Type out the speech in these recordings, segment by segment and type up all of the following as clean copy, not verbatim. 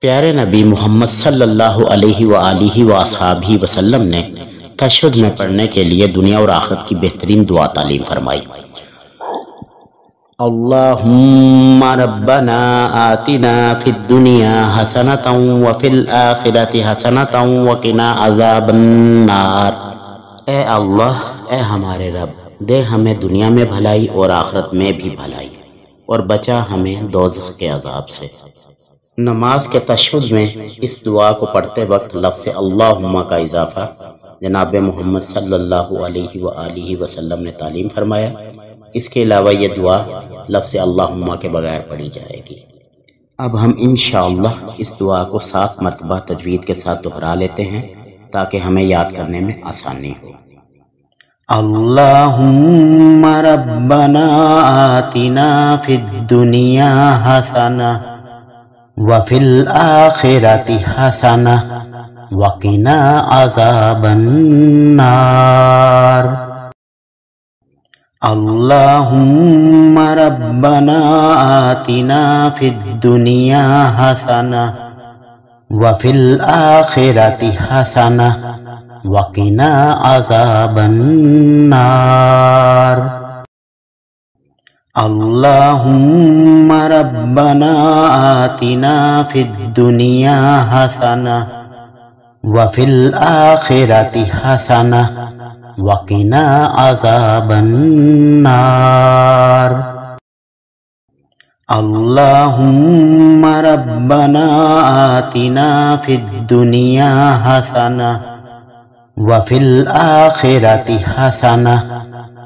پیارے نبی محمد صلی اللہ علیہ وآلہ وآصحابہ وسلم نے تشہد میں پڑھنے کے لیے دنیا اور آخرت کی بہترین دعا تعلیم فرمائی۔ اللہم ربنا آتنا فی الدنیا حسنۃ وفی الآخرۃ حسنۃ وقنا عذاب النار۔ اے اللہ، اے ہمارے رب، دے ہمیں دنیا میں بھلائی اور آخرت میں بھی بھلائی، اور بچا ہمیں دوزخ کے عذاب سے۔ نماز کے تشہد میں اس دعا کو پڑھتے وقت لفظ اللہم کا اضافہ جناب محمد صلی اللہ علیہ وآلہ وسلم نے تعلیم فرمایا۔ اس کے علاوہ یہ دعا لفظ اللہم کے بغیر پڑھی جائے گی۔ اب ہم انشاءاللہ اس دعا کو 7 مرتبہ تجوید کے ساتھ دہرا لیتے ہیں تاکہ ہمیں یاد کرنے میں آسانی ہو۔ اللہم ربنا آتنا فی الدنیا حسنہ وفی الآخرۃ حسنہ وقنا عذاب النار۔ اللہم ربنا آتنا فی الدنیا حسنہ وفی الآخرۃ حسنہ وقنا عذاب النار۔ اللہم ربنا آتنا فی الدنیا حسنہ وفی الآخرۃ حسنہ وقنا عذاب النار۔ اللہم ربنا آتنا فی الدنیا حسنہ وفی الآخرۃ حسنہ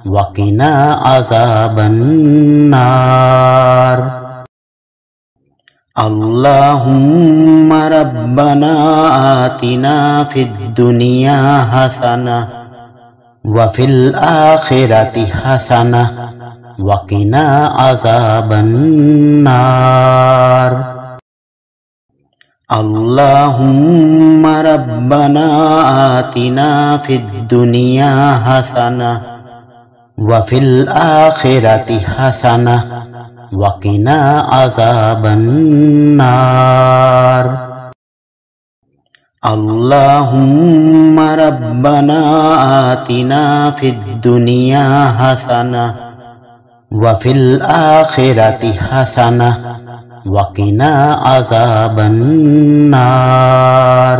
وقنا عذاب النار۔ اللہم ربنا آتنا فی الدنیا حسنہ وفی الآخرۃ حسنہ وقنا عذاب النار۔ اللہم ربنا آتنا فی الدنیا حسنہ وفی الآخرۃ حسنہ وقنا عذاب النار۔ اللہم ربنا آتنا فی الدنیا حسنہ وفی الآخرۃ حسنہ وقنا عذاب النار۔